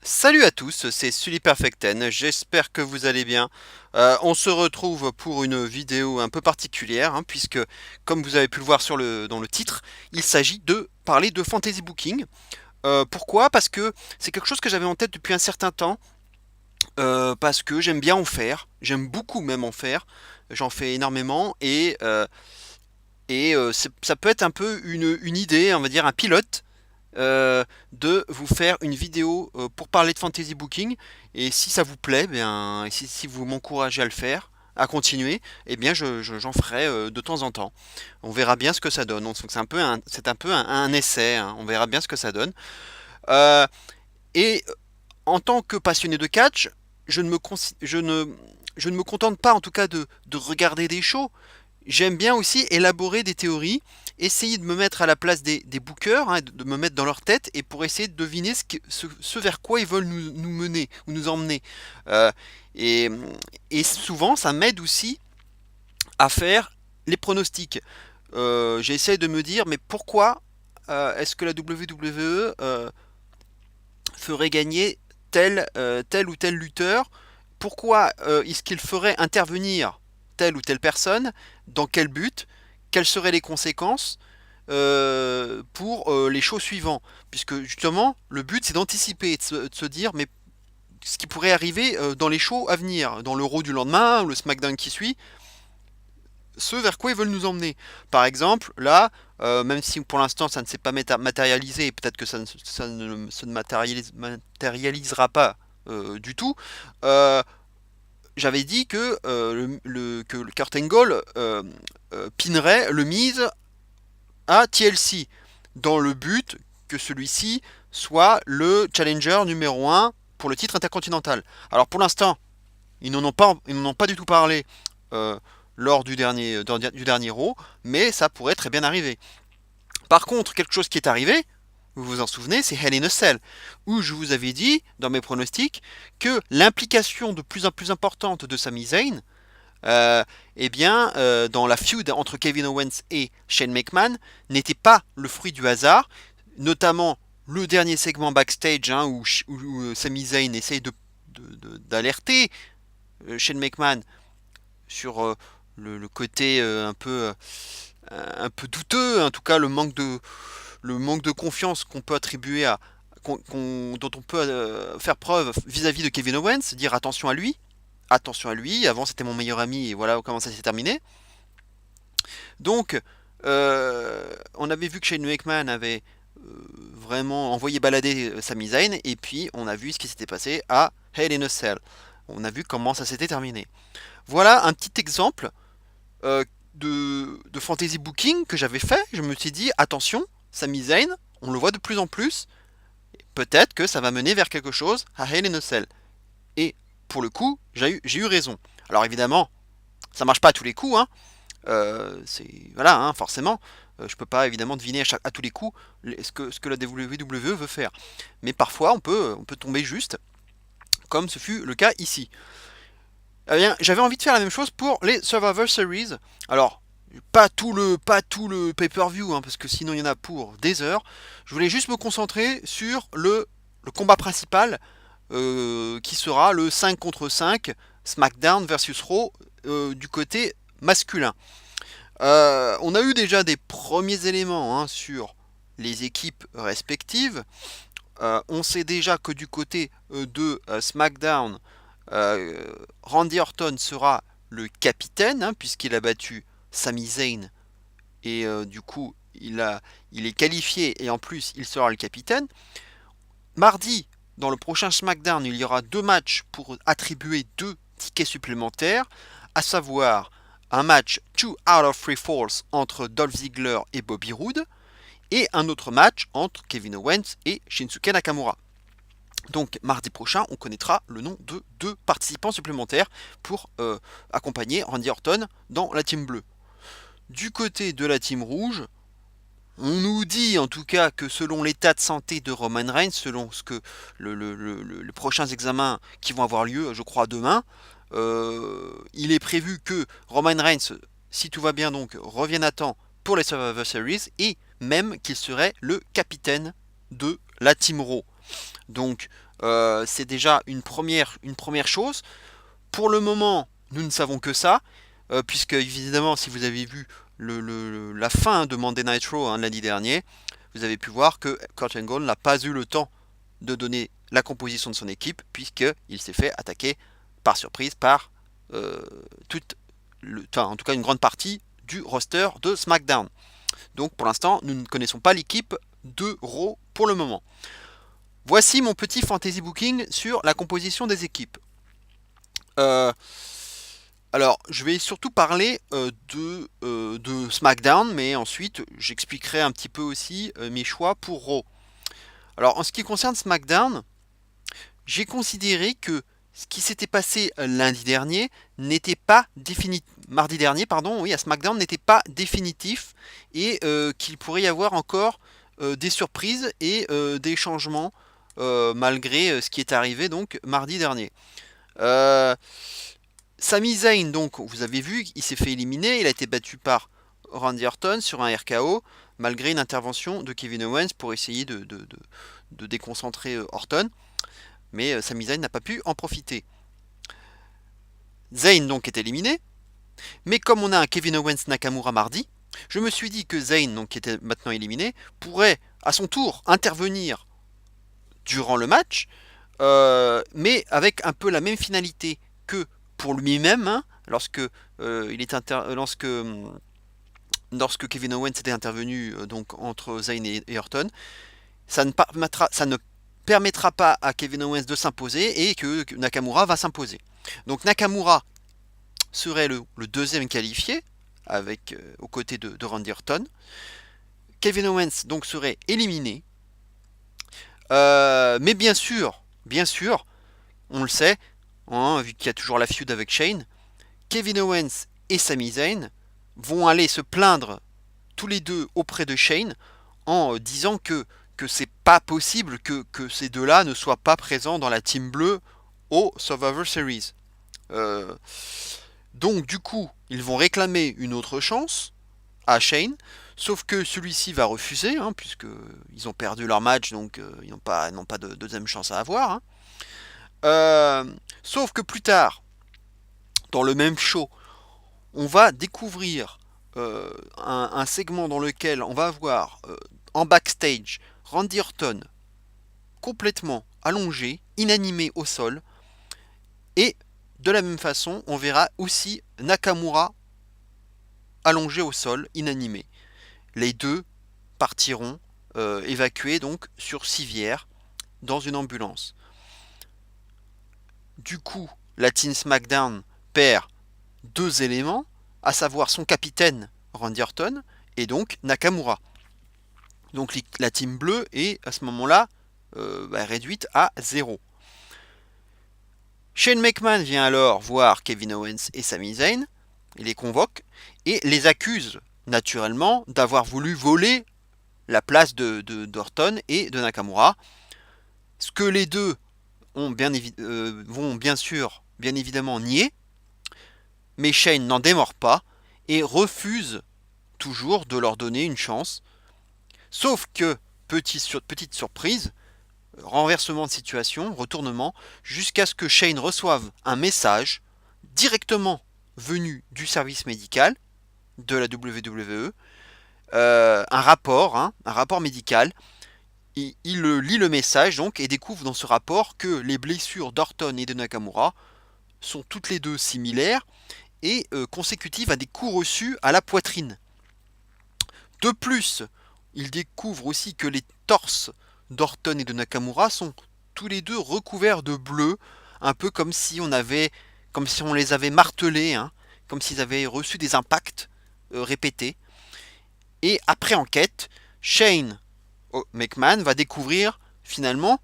Salut à tous, c'est Sully Perfect 10, j'espère que vous allez bien. On se retrouve pour une vidéo un peu particulière, hein, puisque, comme vous avez pu le voir dans le titre, il s'agit de parler de fantasy booking. Pourquoi? Parce que c'est quelque chose que j'avais en tête depuis un certain temps, parce que j'aime bien en faire, j'aime beaucoup même en faire, j'en fais énormément, ça peut être un peu une idée, on va dire un pilote de vous faire une vidéo pour parler de fantasy booking. Et si ça vous plaît, bien, et si vous m'encouragez à le faire, à continuer, eh bien j'en ferai de temps en temps. On verra bien ce que ça donne. Donc c'est un peu un essai, hein. On verra bien ce que ça donne. Euh, et en tant que passionné de catch, je ne me, consi- je ne me contente pas en tout cas de regarder des shows. J'aime bien aussi élaborer des théories, essayer de me mettre à la place des bookers, hein, de me mettre dans leur tête et pour essayer de deviner ce vers quoi ils veulent nous mener ou nous emmener. Euh, et, et souvent, ça m'aide aussi à faire les pronostics. J'essaie de me dire, mais pourquoi est-ce que la WWE ferait gagner tel ou tel lutteur? Pourquoi est-ce qu'il ferait intervenir telle ou telle personne? Dans quel but? Quelles seraient les conséquences pour les shows suivants? Puisque justement, le but c'est d'anticiper, de se dire, mais ce qui pourrait arriver dans les shows à venir, dans le Raw du lendemain, ou le SmackDown qui suit, ce vers quoi ils veulent nous emmener. Par exemple, là, même si pour l'instant ça ne s'est pas matérialisé, et peut-être que ça ne se matérialisera pas du tout, euh, j'avais dit que, que le Kurt Angle pinerait le mise à TLC, dans le but que celui-ci soit le challenger numéro un pour le titre intercontinental. Alors pour l'instant, ils n'en ont pas du tout parlé euh, lors du dernier Raw, mais ça pourrait très bien arriver. Par contre, quelque chose qui est arrivé, vous vous en souvenez, c'est Hell in a Cell, où je vous avais dit, dans mes pronostics, que l'implication de plus en plus importante de Sami Zayn, euh, dans la feud entre Kevin Owens et Shane McMahon, n'était pas le fruit du hasard, notamment le dernier segment backstage, hein, où Sami Zayn essaye d'alerter Shane McMahon sur le côté un peu douteux, en tout cas le manque de confiance qu'on peut attribuer dont on peut faire preuve vis-à-vis de Kevin Owens, dire attention à lui, avant c'était mon meilleur ami et voilà comment ça s'est terminé. Donc on avait vu que Shane McMahon avait vraiment envoyé balader Sami Zayn et puis on a vu ce qui s'était passé à Hell in a Cell. On a vu comment ça s'était terminé. Voilà un petit exemple euh, de fantasy booking que j'avais fait. Je me suis dit, attention, Sami Zayn, on le voit de plus en plus, peut-être que ça va mener vers quelque chose à Hell in a Cell. Et pour le coup, j'ai eu raison. Alors évidemment, ça marche pas à tous les coups, hein. Voilà, hein, forcément. Je peux pas évidemment deviner à tous les coups ce que la WWE veut faire. Mais parfois, on peut tomber juste, comme ce fut le cas ici. Eh bien, j'avais envie de faire la même chose pour les Survivor Series. Alors, pas tout le pay-per-view, hein, parce que sinon il y en a pour des heures. Je voulais juste me concentrer sur le combat principal, qui sera le 5 contre 5 SmackDown versus Raw du côté masculin. On a eu déjà des premiers éléments, hein, sur les équipes respectives. On sait déjà que du côté de SmackDown, Randy Orton sera le capitaine, hein, puisqu'il a battu Sami Zayn et du coup il est qualifié et en plus il sera le capitaine. Mardi, dans le prochain SmackDown, il y aura deux matchs pour attribuer deux tickets supplémentaires, à savoir un match 2 out of 3 falls entre Dolph Ziggler et Bobby Roode et un autre match entre Kevin Owens et Shinsuke Nakamura. Donc mardi prochain, on connaîtra le nom de deux participants supplémentaires pour accompagner Randy Orton dans la team bleue. Du côté de la team rouge, on nous dit en tout cas que selon l'état de santé de Roman Reigns, selon ce que les prochains examens qui vont avoir lieu, je crois demain, il est prévu que Roman Reigns, si tout va bien donc, revienne à temps pour les Survivor Series et même qu'il serait le capitaine de la Team Raw. Donc C'est déjà une première chose. Pour le moment, nous ne savons que ça, puisque évidemment, si vous avez vu la fin de Monday Night Raw lundi dernier, vous avez pu voir que Kurt Angle n'a pas eu le temps de donner la composition de son équipe, puisqu'il s'est fait attaquer par surprise par en tout cas une grande partie du roster de SmackDown. Donc pour l'instant, nous ne connaissons pas l'équipe de Raw pour le moment. Voici mon petit fantasy booking sur la composition des équipes. Alors, je vais surtout parler de SmackDown, mais ensuite j'expliquerai un petit peu aussi mes choix pour Raw. Alors, en ce qui concerne SmackDown, j'ai considéré que ce qui s'était passé lundi dernier n'était pas définitif. Mardi dernier, pardon, oui, à SmackDown n'était pas définitif et qu'il pourrait y avoir encore des surprises et des changements malgré ce qui est arrivé donc mardi dernier. Sami Zayn, donc, vous avez vu, il s'est fait éliminer, il a été battu par Randy Orton sur un RKO, malgré une intervention de Kevin Owens pour essayer de déconcentrer Orton. Mais Sami Zayn n'a pas pu en profiter. Zayn donc est éliminé, mais comme on a un Kevin Owens Nakamura mardi, je me suis dit que Zayn, donc, qui était maintenant éliminé, pourrait à son tour intervenir durant le match, mais avec un peu la même finalité que pour lui-même, hein, lorsque Kevin Owens était intervenu donc entre Zayn et Orton, ça ne permettra pas à Kevin Owens de s'imposer et que Nakamura va s'imposer. Donc Nakamura serait le deuxième qualifié aux côtés de Randy Orton. Kevin Owens donc serait éliminé. Mais bien sûr, on le sait, hein, vu qu'il y a toujours la feud avec Shane, Kevin Owens et Sami Zayn vont aller se plaindre tous les deux auprès de Shane en disant que c'est pas possible que ces deux-là ne soient pas présents dans la team bleue au Survivor Series. Donc du coup, ils vont réclamer une autre chance à Shane, sauf que celui-ci va refuser, hein, puisqu'ils ont perdu leur match, donc ils n'ont pas de deuxième chance à avoir. Hein. Sauf que plus tard, dans le même show, on va découvrir un segment dans lequel on va avoir en backstage Randy Orton complètement allongé, inanimé au sol, et de la même façon, on verra aussi Nakamura allongé au sol, inanimé. Les deux partiront évacués donc sur civière dans une ambulance. Du coup, la Team SmackDown perd deux éléments, à savoir son capitaine Randy Orton et donc Nakamura. Donc la team bleue est à ce moment-là réduite à 0. Shane McMahon vient alors voir Kevin Owens et Sami Zayn, il les convoque et les accuse naturellement d'avoir voulu voler la place d'Orton et de Nakamura. Ce que les deux vont bien évidemment nier, mais Shane n'en démord pas et refuse toujours de leur donner une chance. Sauf que, petite surprise, renversement de situation, retournement, jusqu'à ce que Shane reçoive un message directement venu du service médical de la WWE, un rapport médical. Il lit le message donc et découvre dans ce rapport que les blessures d'Orton et de Nakamura sont toutes les deux similaires et consécutives à des coups reçus à la poitrine. De plus, il découvre aussi que les torses d'Orton et de Nakamura sont tous les deux recouverts de bleu, un peu comme si on les avait martelés, hein, comme s'ils avaient reçu des impacts répétés. Et après enquête, Shane McMahon va découvrir finalement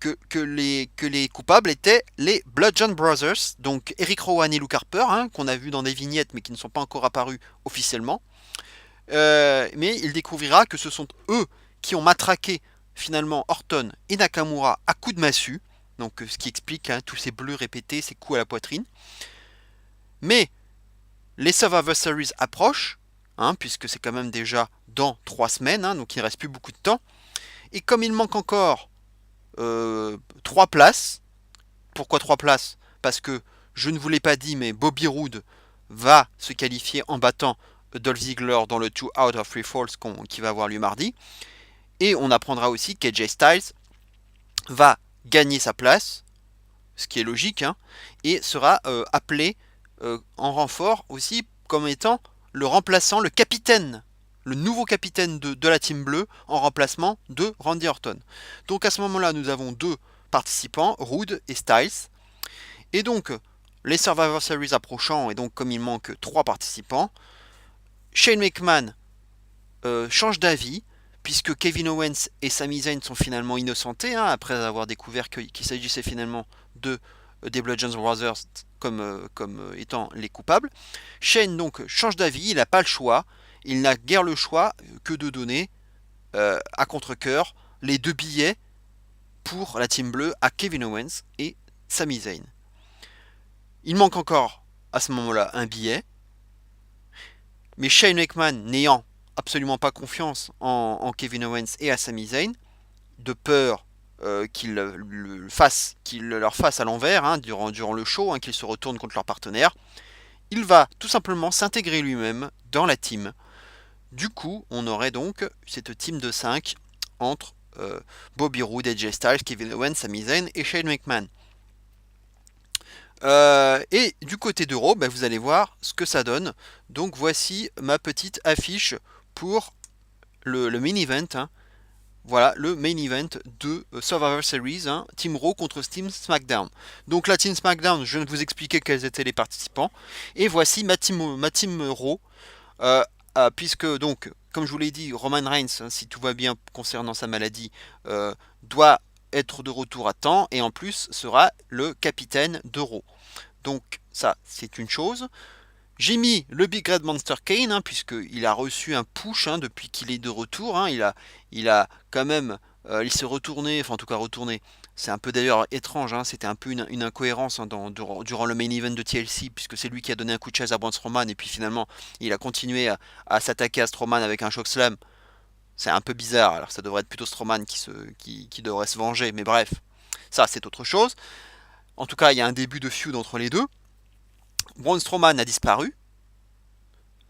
que les coupables étaient les Bludgeon Brothers, donc Eric Rowan et Luke Harper, hein, qu'on a vu dans des vignettes mais qui ne sont pas encore apparus officiellement. Mais il découvrira que ce sont eux qui ont matraqué finalement Orton et Nakamura à coups de massue, donc ce qui explique tous ces bleus répétés, ces coups à la poitrine. Mais les Survivor Series approchent, hein, puisque c'est quand même déjà dans 3 semaines, hein, donc il ne reste plus beaucoup de temps. Et comme il manque encore 3 places. Pourquoi 3 places? Parce que je ne vous l'ai pas dit, mais Bobby Roode va se qualifier en battant Dolph Ziggler dans le 2 out of 3 falls qui va avoir lieu mardi. Et on apprendra aussi qu'AJ Styles va gagner sa place, ce qui est logique, hein, et sera appelé en renfort aussi comme étant le remplaçant, le capitaine, le nouveau capitaine de la Team Bleue en remplacement de Randy Orton. Donc à ce moment-là, nous avons 2 participants, Roode et Styles. Et donc, les Survivor Series approchant, et donc comme il manque 3 participants, Shane McMahon change d'avis, puisque Kevin Owens et Sami Zayn sont finalement innocentés, hein, après avoir découvert qu'il s'agissait finalement des Bludgeon Brothers comme étant les coupables. Shane donc change d'avis, il n'a pas le choix, il n'a guère le choix que de donner à contre-cœur les 2 billets pour la Team Bleue à Kevin Owens et Sami Zayn. Il manque encore à ce moment-là un billet, mais Shane McMahon n'ayant absolument pas confiance en Kevin Owens et à Sami Zayn, de peur qu'il leur fasse à l'envers, hein, durant le show, hein, qu'ils se retournent contre leur partenaire, il va tout simplement s'intégrer lui-même dans la team. Du coup, on aurait donc cette team de 5 entre Bobby Roode, AJ Styles, Kevin Owens, Sami Zayn et Shane McMahon. Et du côté de Raw, vous allez voir ce que ça donne. Donc voici ma petite affiche pour le main event. Hein. Voilà, le main event de Survivor Series, hein, Team Raw contre Team SmackDown. Donc la Team SmackDown, je viens de vous expliquer quels étaient les participants. Et voici ma team Raw. Puisque donc, comme je vous l'ai dit, Roman Reigns, hein, si tout va bien concernant sa maladie, doit être de retour à temps et en plus sera le capitaine de Raw. Donc ça, c'est une chose. J'ai mis le Big Red Monster Kane, hein, puisqu'il a reçu un push, hein, depuis qu'il est de retour. Hein, il a quand même, il s'est retourné, enfin en tout cas retourné. C'est un peu d'ailleurs étrange, hein, c'était un peu une incohérence, hein, durant le main event de TLC, puisque c'est lui qui a donné un coup de chaise à Braun Strowman, et puis finalement il a continué à s'attaquer à Strowman avec un chokeslam. C'est un peu bizarre, alors ça devrait être plutôt Strowman qui devrait se venger, mais bref, ça c'est autre chose. En tout cas, il y a un début de feud entre les deux. Braun Strowman a disparu.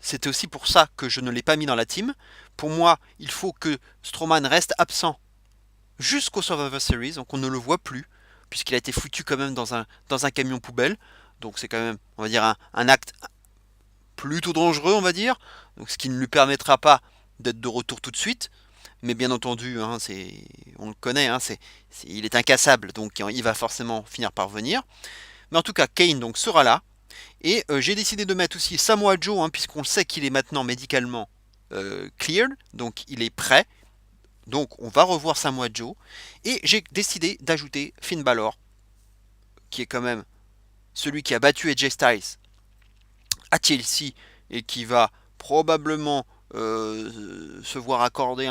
C'était aussi pour ça que je ne l'ai pas mis dans la team. Pour moi, il faut que Strowman reste absent jusqu'au Survivor Series, donc on ne le voit plus, puisqu'il a été foutu quand même dans un camion poubelle. Donc c'est quand même, on va dire, un acte plutôt dangereux, on va dire. Donc ce qui ne lui permettra pas d'être de retour tout de suite. Mais bien entendu, hein, on le connaît, hein, il est incassable, donc il va forcément finir par venir. Mais en tout cas, Kane donc sera là. Et j'ai décidé de mettre aussi Samoa Joe, hein, puisqu'on sait qu'il est maintenant médicalement cleared, donc il est prêt. Donc on va revoir Samoa Joe. Et j'ai décidé d'ajouter Finn Balor, qui est quand même celui qui a battu AJ Styles à TLC et qui va probablement se voir accorder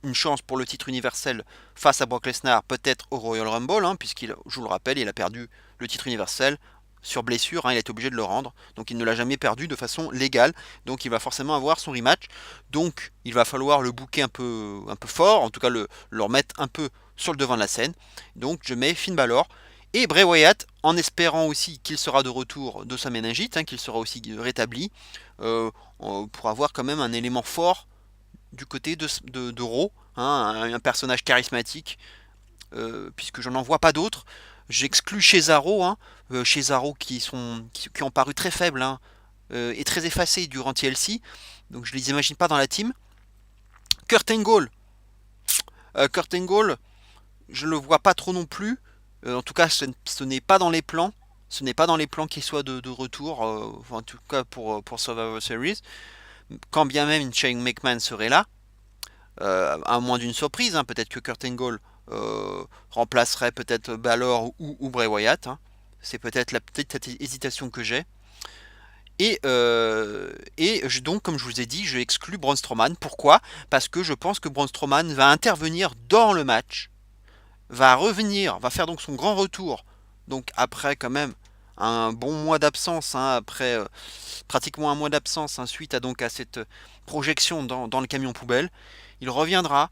une chance pour le titre universel face à Brock Lesnar, peut-être au Royal Rumble, hein, puisqu'il, je vous le rappelle, il a perdu le titre universel sur blessure, hein, il a été obligé de le rendre, donc il ne l'a jamais perdu de façon légale, donc il va forcément avoir son rematch, donc il va falloir le booker un peu fort, en tout cas le remettre un peu sur le devant de la scène, donc je mets Finn Balor, et Bray Wyatt, en espérant aussi qu'il sera de retour de sa méningite, hein, qu'il sera aussi rétabli, pour avoir quand même un élément fort du côté de Raw, hein, un personnage charismatique, puisque je n'en vois pas d'autres. J'exclus Cesaro, hein, Cesaro qui ont paru très faibles, hein, et très effacés durant TLC, donc je les imagine pas dans la team. Kurt Angle, je le vois pas trop non plus. En tout cas, ce n'est pas dans les plans. Ce n'est pas dans les plans qu'il soit de retour, en tout cas pour Survivor Series. Quand bien même Shane McMahon serait là, à moins d'une surprise, hein, peut-être que Kurt Angle remplacerait peut-être Balor ou Bray Wyatt. Hein. C'est peut-être la petite hésitation que j'ai. Et donc, comme je vous ai dit, je exclus Braun Strowman. Pourquoi? Parce que je pense que Braun Strowman va intervenir dans le match, va revenir, va faire donc son grand retour. Donc après quand même un bon mois d'absence, hein, après pratiquement un mois d'absence, hein, suite à cette projection dans le camion poubelle, il reviendra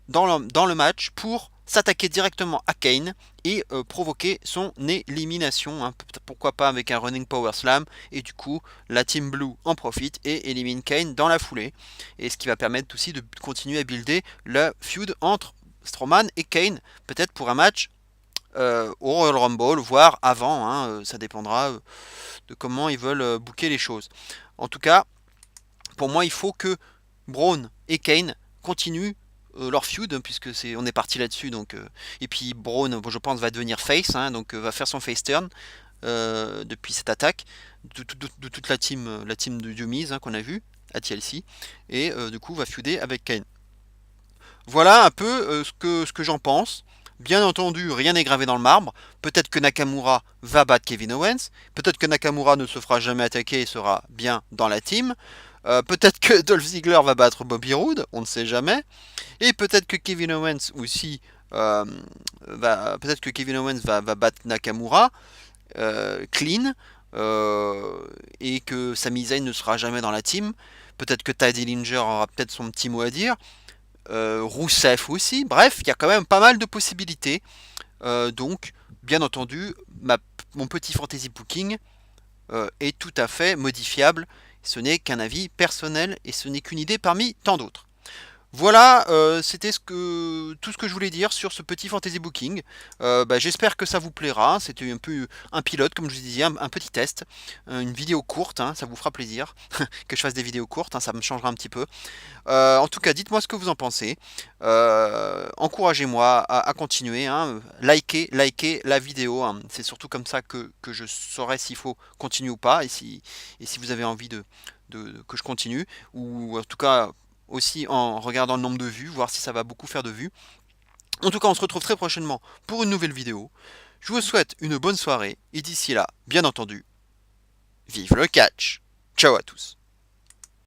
dans le match pour s'attaquer directement à Kane et provoquer son élimination, hein. Pourquoi pas avec un running power slam, et du coup la team blue en profite et élimine Kane dans la foulée, et ce qui va permettre aussi de continuer à builder le feud entre Strowman et Kane, peut-être pour un match au Royal Rumble, voire avant, hein, ça dépendra de comment ils veulent booker les choses. En tout cas, pour moi, il faut que Braun et Kane continuent leur feud, puisque on est parti là-dessus. Et puis Braun, je pense, va devenir face, hein, donc va faire son face turn depuis cette attaque de toute la team de Miz, hein, qu'on a vu à TLC, et du coup va feuder avec Kane. Voilà un peu ce que j'en pense. Bien entendu, rien n'est gravé dans le marbre. Peut-être que Nakamura va battre Kevin Owens. Peut-être que Nakamura ne se fera jamais attaquer et sera bien dans la team. Peut-être que Dolph Ziggler va battre Bobby Roode, on ne sait jamais. Et peut-être que Kevin Owens aussi peut-être que Kevin Owens va battre Nakamura clean, et que Sami Zayn ne sera jamais dans la team. Peut-être que Ty Dillinger aura peut-être son petit mot à dire. Rousseff aussi. Bref, il y a quand même pas mal de possibilités. Donc, bien entendu, mon petit fantasy booking est tout à fait modifiable. Ce n'est qu'un avis personnel et ce n'est qu'une idée parmi tant d'autres. Voilà, c'était tout ce que je voulais dire sur ce petit fantasy booking. J'espère que ça vous plaira. C'était un peu un pilote, comme je vous disais, un petit test, une vidéo courte, hein, ça vous fera plaisir que je fasse des vidéos courtes, hein, ça me changera un petit peu. En tout cas, dites-moi ce que vous en pensez. Encouragez-moi à continuer, hein. Likez la vidéo, hein. C'est surtout comme ça que je saurai s'il faut continuer ou pas, et si vous avez envie que je continue, ou en tout cas aussi en regardant le nombre de vues, voir si ça va beaucoup faire de vues. En tout cas, on se retrouve très prochainement pour une nouvelle vidéo. Je vous souhaite une bonne soirée, et d'ici là, bien entendu, vive le catch. Ciao à tous.